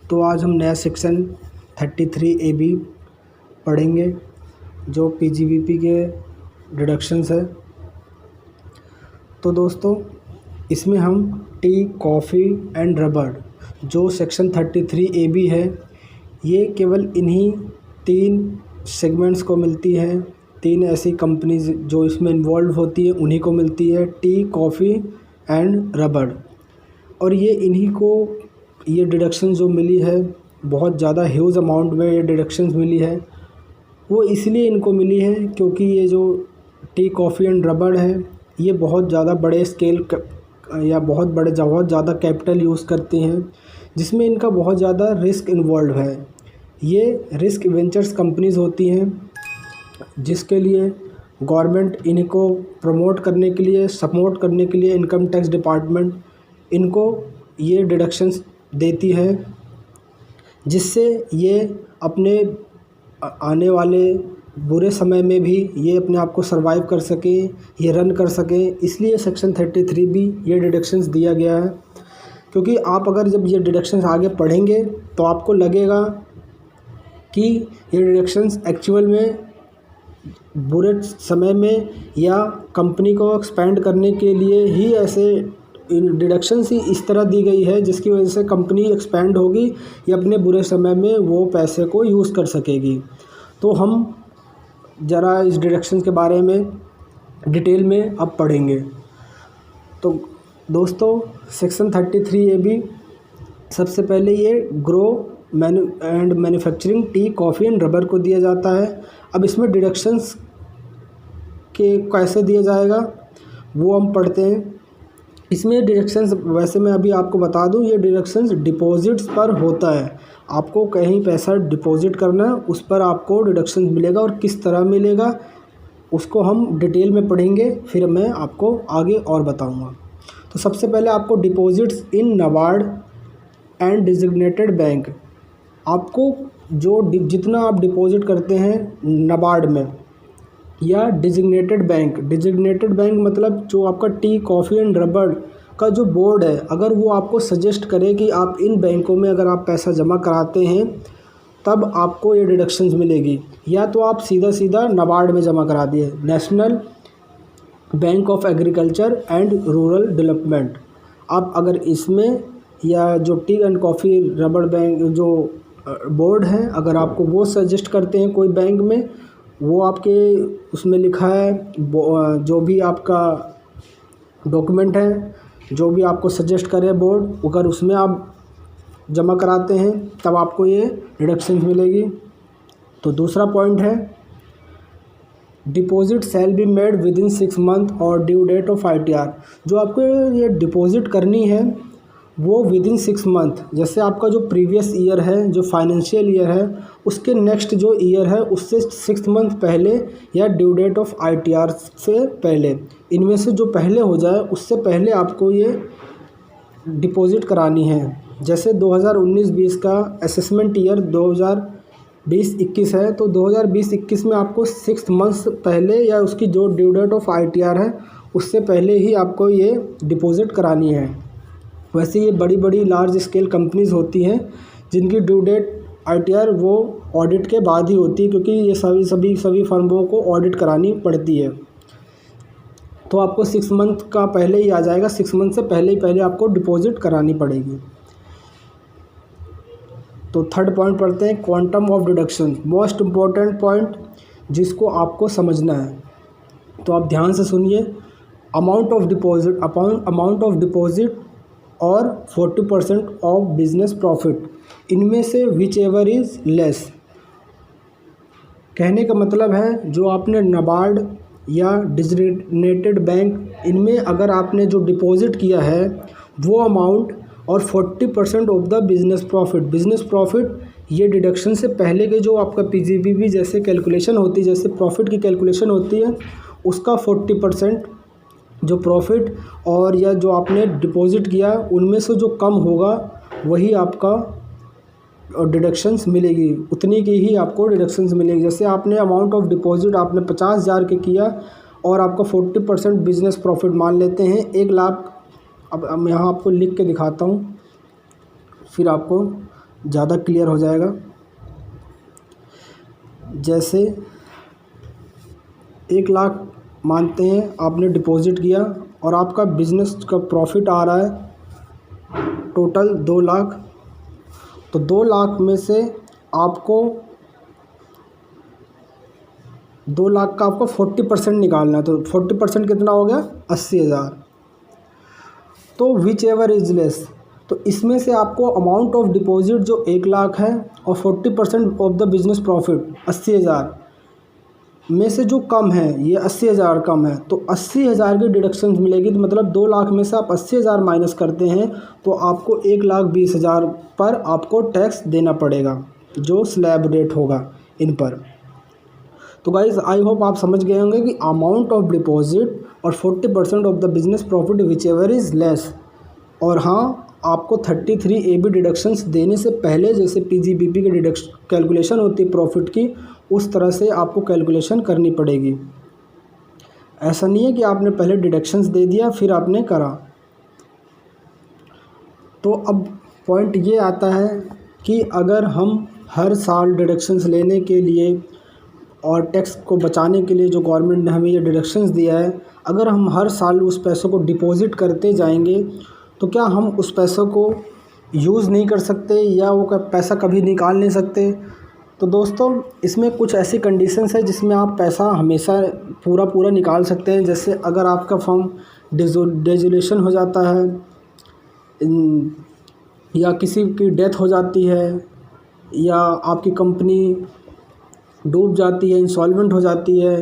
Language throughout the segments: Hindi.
तो आज हम नया सेक्शन 33AB पढ़ेंगे जो पीजीवीपी के डिडक्शंस है। तो दोस्तों इसमें हम टी, कॉफ़ी एंड रबर जो सेक्शन 33AB है ये केवल इन्हीं 3 सेगमेंट्स को मिलती है। 3 ऐसी कंपनीज जो इसमें इन्वॉल्व होती है उन्हीं को मिलती है, टी, कॉफ़ी एंड रबर। और ये इन्हीं को ये डिडक्शन जो मिली है बहुत ज़्यादा ह्यूज अमाउंट में ये डिडक्शंस मिली है। वो इसलिए इनको मिली है क्योंकि ये जो टी, कॉफ़ी एंड रबर है ये बहुत ज़्यादा बड़े स्केल या बहुत ज़्यादा कैपिटल यूज़ करती हैं जिसमें इनका बहुत ज़्यादा रिस्क इन्वॉल्व है। ये रिस्क वेंचर्स कंपनीज होती हैं जिसके लिए गवर्नमेंट इनको प्रमोट करने के लिए, सपोर्ट करने के लिए इनकम टैक्स डिपार्टमेंट इनको ये डिडक्शंस देती है जिससे ये अपने आने वाले बुरे समय में भी ये अपने आप को सर्वाइव कर सकें, ये रन कर सकें। इसलिए सेक्शन 33B ये डिडक्शंस दिया गया है। क्योंकि आप अगर जब ये डिडक्शंस आगे पढ़ेंगे तो आपको लगेगा कि ये डिडक्शंस एक्चुअल में बुरे समय में या कंपनी को एक्सपेंड करने के लिए ही ऐसे डिडक्शंस ही इस तरह दी गई है जिसकी वजह से कंपनी एक्सपेंड होगी या अपने बुरे समय में वो पैसे को यूज़ कर सकेगी। तो हम ज़रा इस डिडक्शन के बारे में डिटेल में अब पढ़ेंगे। तो दोस्तों सेक्शन 33AB सबसे पहले ये grow and manufacturing T, coffee and rubber को दिया जाता है। अब इसमें डिडक्शंस के कैसे दिया जाएगा वो हम पढ़ते हैं। इसमें डिडक्शंस वैसे मैं अभी आपको बता दूं ये डिडक्शंस डिपॉजिट्स पर होता है। आपको कहीं पैसा डिपॉजिट करना है उस पर आपको डिडक्शंस मिलेगा और किस तरह मिलेगा उसको हम डिटेल में पढ़ेंगे, फिर मैं आपको आगे और बताऊंगा। तो सबसे पहले आपको deposits in NABARD and designated bank, आपको जो जितना आप डिपॉजिट करते हैं नाबार्ड में या डिजिग्नेटेड बैंक मतलब जो आपका टी, कॉफ़ी एंड रबर का जो बोर्ड है अगर वो आपको सजेस्ट करे कि आप इन बैंकों में अगर आप पैसा जमा कराते हैं तब आपको ये डिडक्शंस मिलेगी, या तो आप सीधा नाबार्ड में जमा करा दिए, national bank of agriculture and rural development. आप अगर इसमें या जो T and coffee rubber bank जो बोर्ड है अगर आपको वो सजेस्ट करते हैं कोई बैंक में, वो आपके उसमें लिखा है जो भी आपका डॉक्यूमेंट है जो भी आपको सजेस्ट करे बोर्ड, अगर उसमें आप जमा कराते हैं तब आपको ये डिडक्शंस मिलेगी। तो दूसरा पॉइंट है deposit shall be made with in 6 month और ड्यू डेट ऑफ ITR। जो आपको ये डिपॉजिट करनी है वो विद इन 6 मंथ, जैसे आपका जो प्रीवियस ईयर है जो फाइनेंशियल ईयर है उसके नेक्स्ट जो ईयर है उससे 6 मंथ पहले या ड्यू डेट ऑफ ITR से पहले, इनमें से जो पहले हो जाए उससे पहले आपको ये डिपॉजिट करानी है। जैसे 2019-20 का असेसमेंट ईयर 2020-21 है तो 2020-21 में आपको 6 मंथ्स पहले या उसकी जो ड्यू डेट ऑफ ITR है उससे पहले ही आपको ये डिपॉजिट करानी है। वैसे ये बड़ी लार्ज स्केल कंपनीज़ होती हैं जिनकी ड्यू डेट ITR वो ऑडिट के बाद ही होती है क्योंकि ये सभी फर्मों को ऑडिट करानी पड़ती है। तो आपको 6 मंथ का पहले ही आ जाएगा, 6 मंथ से पहले आपको डिपॉजिट करानी पड़ेगी। तो थर्ड पॉइंट पढ़ते हैं quantum of deduction, most important point जिसको आपको समझना है। तो आप ध्यान से सुनिए, अमाउंट ऑफ डिपॉजिट और 40% ऑफ बिजनेस प्रॉफिट, इनमें से विच एवर इज़ लेस। कहने का मतलब है जो आपने नाबार्ड या डिजिग्नेटेड बैंक इनमें अगर आपने जो डिपॉजिट किया है वो अमाउंट और 40% ऑफ द बिज़नेस प्रॉफिट ये डिडक्शन से पहले के जो आपका पीजीवीपी जैसे कैलकुलेशन होती है, जैसे प्रॉफिट की कैलकुलेशन होती है उसका 40% जो प्रॉफिट और या जो आपने डिपॉजिट किया उनमें से जो कम होगा वही आपका डिडक्शंस मिलेगी, उतनी की ही आपको डिडक्शंस मिलेगी। जैसे आपने अमाउंट ऑफ डिपॉजिट आपने 50,000 के किया और आपका 40% बिजनेस प्रॉफिट मान लेते हैं 1 लाख। अब मैं यहाँ आपको लिख के दिखाता हूँ फिर आपको ज़्यादा क्लियर हो जाएगा। जैसे 1 लाख मानते हैं आपने डिपॉज़िट किया और आपका बिज़नेस का प्रॉफिट आ रहा है टोटल 2 लाख, तो 2 लाख में से आपको 2 लाख का आपको 40% निकालना है। तो 40% कितना हो गया? 80,000। तो विच एवर इज लेस, तो इसमें से आपको अमाउंट ऑफ डिपॉजिट जो 1 लाख है और 40% ऑफ द बिजनेस प्रॉफिट 80,000 में से जो कम है, ये 80,000 कम है, तो 80,000 की डिडक्शन मिलेगी। तो मतलब 2 लाख में से आप 80,000 माइनस करते हैं तो आपको 1,20,000 पर आपको टैक्स देना पड़ेगा, जो स्लैब रेट होगा इन पर। तो गाइज़ आई होप आप समझ गए होंगे कि अमाउंट ऑफ डिपॉजिट और 40% of the business profit which ever is less. और हाँ, आपको 33AB डिडक्शंस देने से पहले जैसे PGBP की डिडक्शन कैलकुलेशन होती है प्रॉफिट की, उस तरह से आपको कैलकुलेशन करनी पड़ेगी। ऐसा नहीं है कि आपने पहले डिडक्शंस दे दिया फिर आपने करा। तो अब पॉइंट ये आता है कि अगर हम हर साल डिडक्शंस लेने के लिए और टैक्स को बचाने के लिए जो गवर्नमेंट ने हमें ये डिडक्शंस दिया है, अगर हम हर साल उस पैसों को डिपॉज़िट करते जाएंगे तो क्या हम उस पैसों को यूज़ नहीं कर सकते या वो पैसा कभी निकाल नहीं सकते? तो दोस्तों इसमें कुछ ऐसी कंडीशंस है जिसमें आप पैसा हमेशा पूरा निकाल सकते हैं। जैसे अगर आपका फर्म डिसोल्यूशन हो जाता है या किसी की डेथ हो जाती है या आपकी कंपनी डूब जाती है, इंसॉल्वेंट हो जाती है,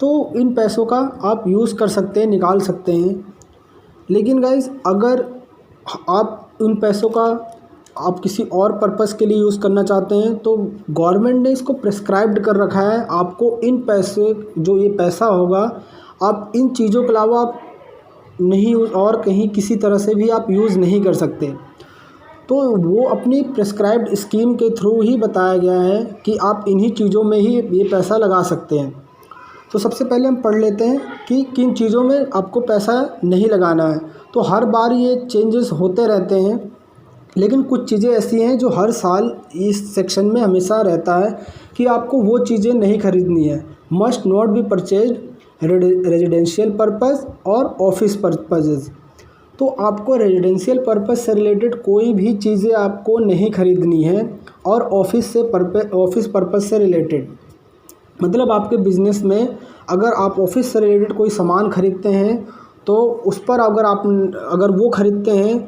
तो इन पैसों का आप यूज़ कर सकते हैं, निकाल सकते हैं। लेकिन गाइज़ अगर आप उन पैसों का आप किसी और पर्पस के लिए यूज़ करना चाहते हैं तो गवर्नमेंट ने इसको प्रिस्क्राइब्ड कर रखा है। आपको इन पैसे जो ये पैसा होगा आप इन चीज़ों के अलावा आप नहीं और कहीं किसी तरह से भी आप यूज़ नहीं कर सकते। तो वो अपनी प्रिस्क्राइब्ड स्कीम के थ्रू ही बताया गया है कि आप इन्हीं चीज़ों में ही ये पैसा लगा सकते हैं। तो सबसे पहले हम पढ़ लेते हैं कि किन चीज़ों में आपको पैसा नहीं लगाना है। तो हर बार ये चेंजेस होते रहते हैं, लेकिन कुछ चीज़ें ऐसी हैं जो हर साल इस सेक्शन में हमेशा रहता है कि आपको वो चीज़ें नहीं खरीदनी है। Must not be purchase residential purpose और ऑफिस पर्पजेज़। तो आपको रेजिडेंशियल पर्पस से रिलेटेड कोई भी चीज़ें आपको नहीं खरीदनी है और ऑफिस पर्पस से रिलेटेड, मतलब आपके बिज़नेस में अगर आप ऑफिस से रिलेटेड कोई सामान खरीदते हैं तो उस पर अगर वो खरीदते हैं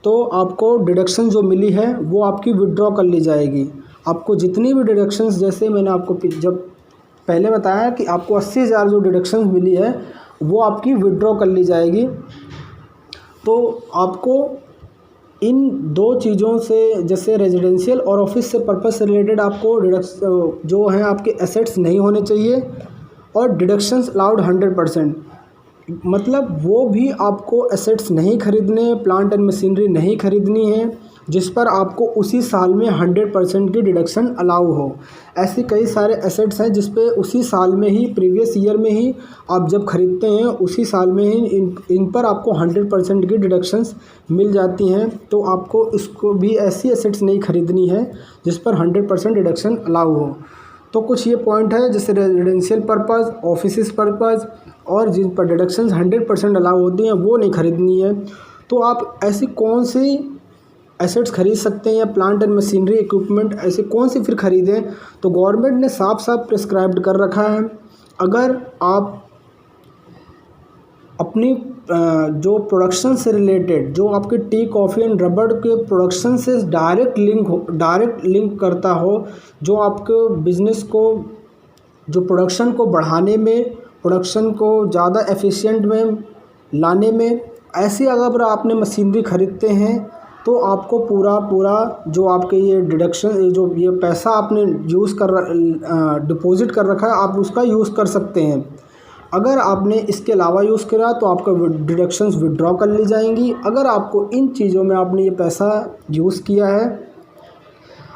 तो आपको डिडक्शन जो मिली है वो आपकी विड्रॉ कर ली जाएगी। आपको जितनी भी डिडक्शंस, जैसे मैंने आपको जब पहले बताया कि आपको 80,000 जो डिडक्शंस मिली है वो आपकी विड्रॉ कर ली जाएगी। तो आपको इन दो चीज़ों से, जैसे रेजिडेंशियल और ऑफिस से पर्पस से रिलेटेड, आपको जो हैं आपके एसेट्स नहीं होने चाहिए और डिडक्शंस अलाउड 100%, मतलब वो भी आपको एसेट्स नहीं खरीदने, प्लांट एंड मशीनरी नहीं खरीदनी है जिस पर आपको उसी साल में 100% की डिडक्शन अलाउ हो। ऐसे कई सारे एसेट्स हैं जिस पे उसी साल में ही, प्रीवियस ईयर में ही आप जब खरीदते हैं उसी साल में ही इन पर आपको 100% की डिडक्शंस मिल जाती हैं। तो आपको इसको भी ऐसी एसेट्स नहीं खरीदनी है जिस पर 100% डिडक्शन अलाउ हो। तो कुछ ये पॉइंट है, जैसे रेजिडेंशियल पर्पज़, ऑफिस पर्पज़ और जिन पर डिडक्शंस 100% अलाउ होती हैं वो नहीं खरीदनी है। तो आप ऐसी कौन सी एसेट्स खरीद सकते हैं या प्लांट एंड मशीनरी इक्विपमेंट ऐसे कौन सी फिर खरीदें? तो गवर्नमेंट ने साफ साफ प्रिस्क्राइब्ड कर रखा है। अगर आप अपनी जो प्रोडक्शन से रिलेटेड, जो आपके टी, कॉफ़ी एंड रबर के प्रोडक्शन से डायरेक्ट लिंक करता हो, जो आपके बिज़नेस को, जो प्रोडक्शन को बढ़ाने में, प्रोडक्शन को ज़्यादा एफिशिएंट में लाने में, ऐसी अगर आपने मशीनरी खरीदते हैं तो आपको पूरा जो आपके ये डिडक्शन, जो ये पैसा आपने डिपॉजिट कर रखा है आप उसका यूज़ कर सकते हैं। अगर आपने इसके अलावा यूज़ करा तो आपका डिडक्शंस विड्रॉ कर ली जाएंगी। अगर आपको इन चीज़ों में आपने ये पैसा यूज़ किया है,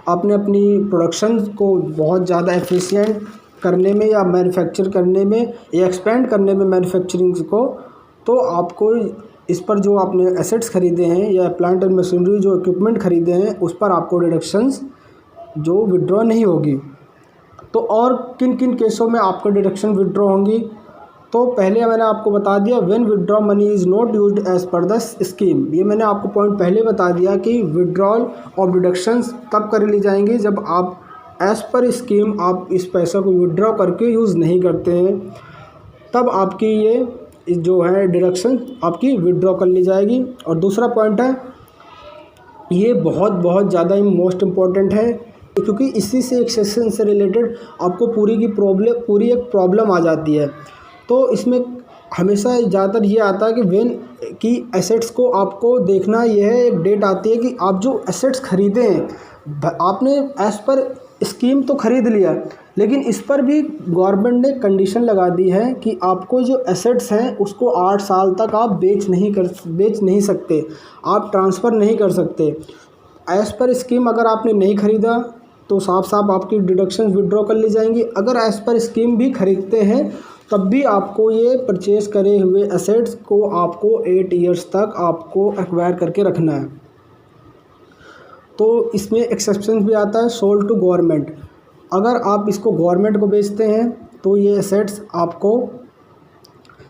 आपने अपनी प्रोडक्शन को बहुत ज़्यादा एफिशिएंट करने में या मैन्युफैक्चर करने में या एक्सपेंड करने में मैन्युफैक्चरिंग को, तो आपको इस पर जो आपने एसेट्स खरीदे हैं या प्लांट एंड मशीनरी जो इक्विपमेंट खरीदे हैं उस पर आपको डिडक्शंस जो विड्रॉ नहीं होगी। तो और किन किन केसों में आपको डिडक्शन विड्रॉ होंगी, तो पहले मैंने आपको बता दिया when withdraw money is not used as per the scheme. ये मैंने आपको पॉइंट पहले बता दिया कि विड्रॉल ऑफ डिडक्शंस तब कर ली जाएंगी जब आप एज़ पर स्कीम आप इस पैसा को विड्रॉ करके यूज़ नहीं करते हैं, तब आपकी ये जो है डिडक्शन आपकी विड्रॉ कर ली जाएगी। और दूसरा पॉइंट है, ये बहुत ज़्यादा मोस्ट इम्पॉर्टेंट है, क्योंकि इसी से एक सेक्शन से रिलेटेड आपको पूरी एक प्रॉब्लम आ जाती है। तो इसमें हमेशा ज़्यादातर ये आता है कि व्हेन की एसेट्स को आपको देखना, यह एक डेट आती है कि आप जो एसेट्स खरीदे हैं, आपने एज़ पर स्कीम तो खरीद लिया, लेकिन इस पर भी गवर्नमेंट ने कंडीशन लगा दी है कि आपको जो एसेट्स हैं उसको 8 साल तक आप बेच नहीं सकते, आप ट्रांसफ़र नहीं कर सकते। एज़ पर स्कीम अगर आपने नहीं ख़रीदा तो साफ आपकी डिडक्शन विड्रॉ कर ली जाएंगी। अगर एज़ पर स्कीम भी खरीदते हैं तब भी आपको ये परचेज़ करे हुए एसेट्स को आपको 8 ईयर्स तक आपको एक्वायर करके रखना है। तो इसमें एक्सेप्शन भी आता है, सोल्ड टू गवर्नमेंट। अगर आप इसको गवर्नमेंट को बेचते हैं तो ये एसेट्स आपको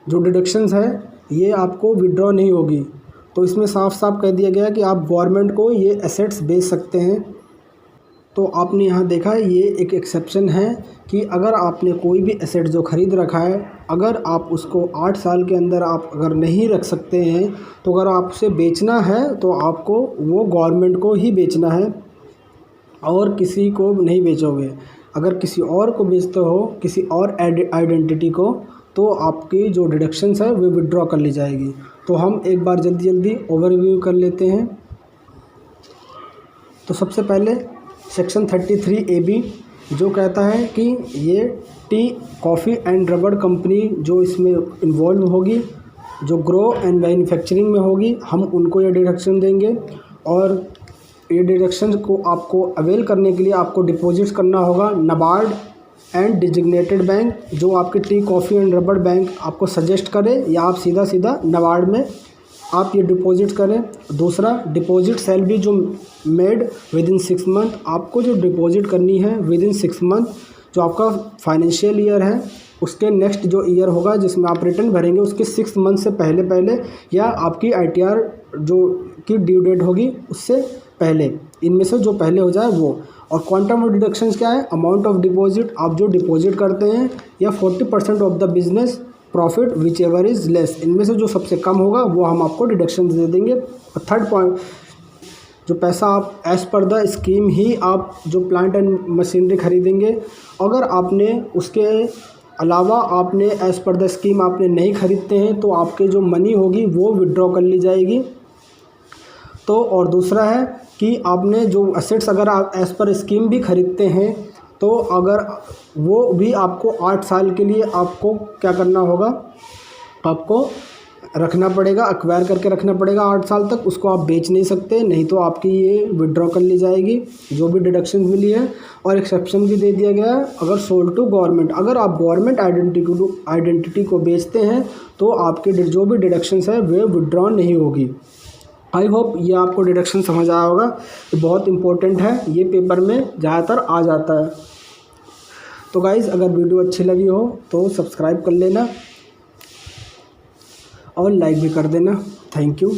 जो डिडक्शंस है ये आपको विड्रॉ नहीं होगी। तो इसमें साफ कह दिया गया है कि आप गवर्नमेंट को ये एसेट्स बेच सकते हैं। तो आपने यहाँ देखा है ये एक एक्सेप्शन है कि अगर आपने कोई भी एसेट जो ख़रीद रखा है, अगर आप उसको 8 साल के अंदर आप अगर नहीं रख सकते हैं, तो अगर आप उसे बेचना है तो आपको वो गवर्नमेंट को ही बेचना है और किसी को नहीं बेचोगे। अगर किसी और को बेचते हो, किसी और आइडेंटिटी को, तो आपकी जो डिडक्शंस है वो विड्रॉ कर ली जाएगी। तो हम एक बार जल्दी ओवरव्यू कर लेते हैं। तो सबसे पहले सेक्शन 33AB जो कहता है कि ये टी, कॉफ़ी एंड रबड़ कंपनी जो इसमें इन्वॉल्व होगी, जो ग्रो एंड मैन्युफैक्चरिंग में होगी, हम उनको ये डिडक्शन देंगे। और ये डिडक्शन को आपको अवेल करने के लिए आपको डिपॉजिट्स करना होगा नाबार्ड एंड डिजिग्नेटेड बैंक, जो आपके टी, कॉफ़ी एंड रबड़ बैंक आपको सजेस्ट करे, या आप सीधा नाबार्ड में आप ये डिपॉजिट करें। दूसरा, डिपॉजिट सेल बी जो मेड विद इन 6 मंथ, आपको जो डिपॉजिट करनी है विद इन 6 मंथ, जो आपका फाइनेंशियल ईयर है उसके नेक्स्ट जो ईयर होगा जिसमें आप रिटर्न भरेंगे उसके 6 मंथ से पहले या आपकी ITR जो की ड्यू डेट होगी उससे पहले, इनमें से जो पहले हो जाए वो। और क्वांटम ऑफ डिडक्शंस क्या है, अमाउंट ऑफ डिपॉजिट, आप जो डिपॉजिट करते हैं, या 40% of the business profit which ever is less, इनमें से जो सबसे कम होगा वो हम आपको डिडक्शन दे देंगे। और थर्ड पॉइंट, जो पैसा आप एज़ पर द स्कीम ही आप जो प्लांट एंड मशीनरी खरीदेंगे, अगर आपने उसके अलावा आपने एज़ पर द स्कीम आपने नहीं खरीदते हैं तो आपके जो मनी होगी वो विड्रॉ कर ली जाएगी। तो और दूसरा है कि आपने जो एसेट्स अगर आप एज़ पर स्कीम भी खरीदते हैं तो अगर वो भी आपको 8 साल के लिए आपको क्या करना होगा, आपको रखना पड़ेगा, एक्वायर करके रखना पड़ेगा 8 साल तक, उसको आप बेच नहीं सकते, नहीं तो आपकी ये विड्रॉ कर ली जाएगी जो भी डिडक्शन मिली है। और एक्सेप्शन भी दे दिया गया है, अगर सोल्ड टू गवर्नमेंट, अगर आप गवर्नमेंट आइडेंटिटी को बेचते हैं तो आपके जो भी डिडक्शंस है वे विड्रॉ नहीं होगी। आई होप ये आपको डिडक्शन समझ आया होगा, ये बहुत इंपॉर्टेंट है, ये पेपर में ज़्यादातर आ जाता है। तो गाइज़, अगर वीडियो अच्छी लगी हो तो सब्सक्राइब कर लेना और लाइक भी कर देना। Thank you.